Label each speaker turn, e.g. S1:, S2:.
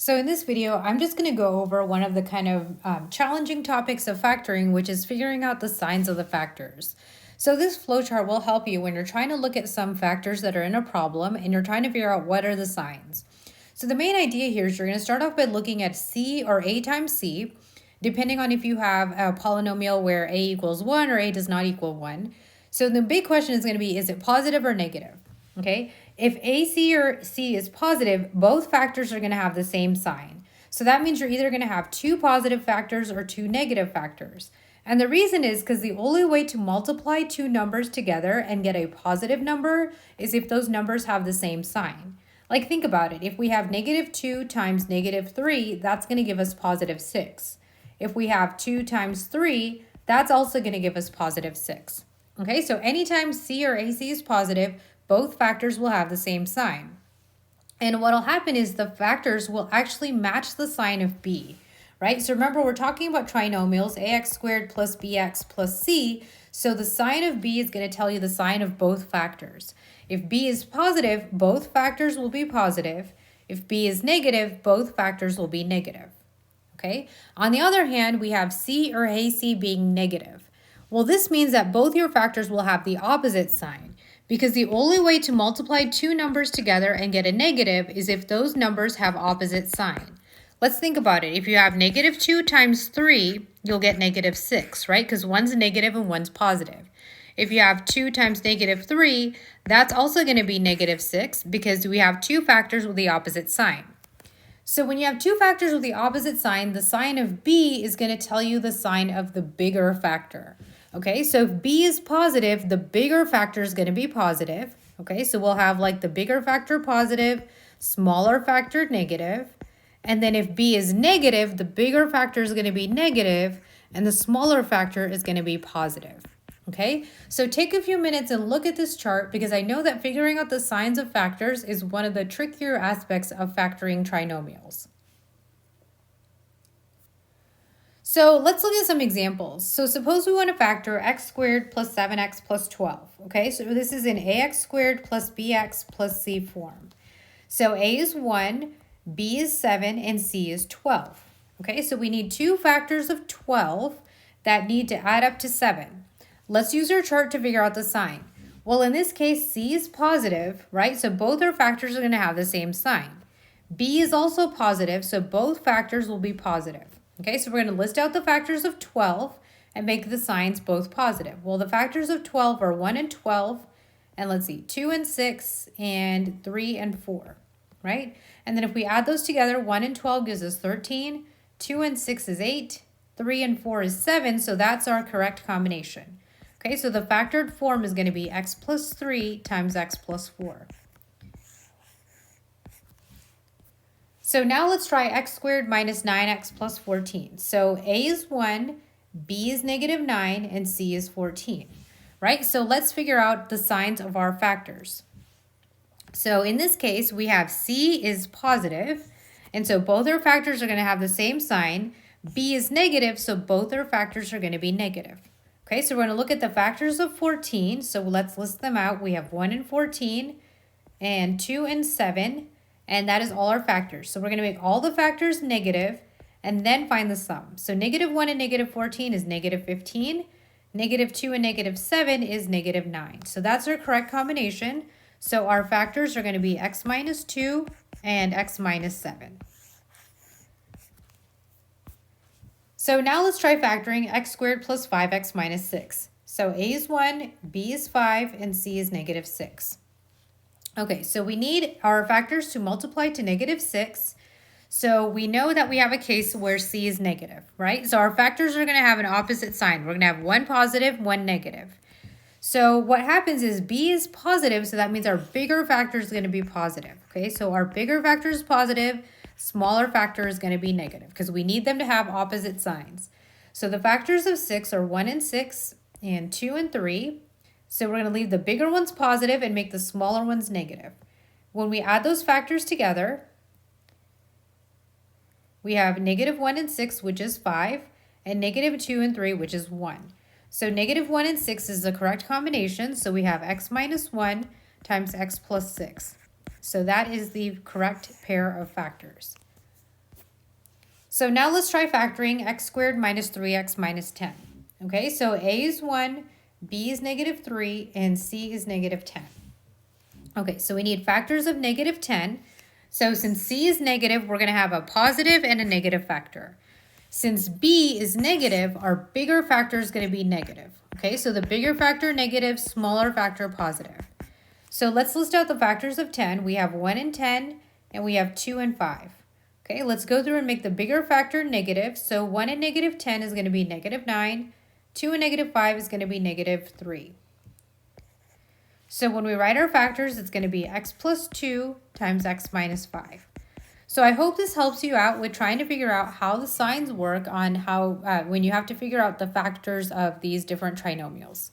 S1: So in this video, I'm just going to go over one of the kind of challenging topics of factoring, which is figuring out the signs of the factors. So this flowchart will help you when you're trying to look at some factors that are in a problem and you're trying to figure out what are the signs. So the main idea here is you're going to start off by looking at C or A times C, depending on if you have a polynomial where A equals 1 or A does not equal 1. So the big question is going to be, is it positive or negative? Okay, if AC or C is positive, both factors are going to have the same sign. So that means you're either going to have two positive factors or two negative factors. And the reason is because the only way to multiply two numbers together and get a positive number is if those numbers have the same sign. Like, think about it. If we have -2 times -3, that's going to give us +6. If we have 2 times 3, that's also going to give us +6. Okay, so anytime C or AC is positive, both factors will have the same sign. And what will happen is the factors will actually match the sign of B, right? So remember, we're talking about trinomials, ax squared plus bx plus c. So the sign of B is going to tell you the sign of both factors. If B is positive, both factors will be positive. If B is negative, both factors will be negative. Okay? On the other hand, we have C or AC being negative. Well, this means that both your factors will have the opposite sign, because the only way to multiply two numbers together and get a negative is if those numbers have opposite sign. Let's think about it. If you have -2 times 3, you'll get -6, right? Because one's negative and one's positive. If you have 2 times -3, that's also going to be -6 because we have two factors with the opposite sign. So when you have two factors with the opposite sign, the sign of B is going to tell you the sign of the bigger factor. Okay, so if B is positive, the bigger factor is going to be positive. Okay, so we'll have like the bigger factor positive, smaller factor negative. And then if B is negative, the bigger factor is going to be negative, and the smaller factor is going to be positive. Okay, so take a few minutes and look at this chart, because I know that figuring out the signs of factors is one of the trickier aspects of factoring trinomials. So let's look at some examples. So suppose we want to factor x squared plus 7x plus 12. Okay, so this is in ax squared plus bx plus c form. So a is 1, b is 7, and c is 12. Okay, so we need two factors of 12 that need to add up to 7. Let's use our chart to figure out the sign. Well, in this case, C is positive, right? So both our factors are going to have the same sign. B is also positive, so both factors will be positive. Okay, so we're going to list out the factors of 12 and make the signs both positive. Well, the factors of 12 are 1 and 12, and let's see, 2 and 6, and 3 and 4, right? And then if we add those together, 1 and 12 gives us 13, 2 and 6 is 8, 3 and 4 is 7, so that's our correct combination. Okay, so the factored form is going to be x plus 3 times x plus 4. So now let's try x squared minus 9x plus 14. So a is 1, b is -9, and c is 14, right? So let's figure out the signs of our factors. So in this case, we have c is positive, and so both our factors are going to have the same sign. B is negative, so both our factors are going to be negative. Okay, so we're going to look at the factors of 14. So let's list them out. We have 1 and 14, and 2 and 7, and that is all our factors. So we're going to make all the factors negative and then find the sum. So -1 and -14 is -15. -2 and -7 is -9. So that's our correct combination. So our factors are going to be x minus 2 and x minus 7. So now let's try factoring x squared plus 5x minus 6. So a is 1, b is 5, and c is -6. Okay, so we need our factors to multiply to -6. So we know that we have a case where c is negative, right? So our factors are going to have an opposite sign. We're going to have one positive, one negative. So what happens is b is positive, so that means our bigger factor is going to be positive. Okay, so our bigger factor is positive, smaller factor is going to be negative because we need them to have opposite signs. So the factors of 6 are 1 and 6 and 2 and 3. So we're going to leave the bigger ones positive and make the smaller ones negative. When we add those factors together, we have -1 and 6, which is 5, and -2 and 3, which is 1. So -1 and 6 is the correct combination. So we have x minus 1 times x plus 6. So that is the correct pair of factors. So now let's try factoring x squared minus 3x minus 10. Okay, so a is 1, b is negative 3, and c is negative 10. Okay, so we need factors of negative 10. So since c is negative, we're going to have a positive and a negative factor. Since b is negative, our bigger factor is going to be negative. Okay, so the bigger factor negative, smaller factor positive. So let's list out the factors of 10. We have 1 and 10, and we have 2 and 5. Okay, let's go through and make the bigger factor negative. So 1 and negative 10 is going to be negative 9. 2 and negative 5 is going to be negative 3. So when we write our factors, it's going to be x plus 2 times x minus 5. So I hope this helps you out with trying to figure out how the signs work on how when you have to figure out the factors of these different trinomials.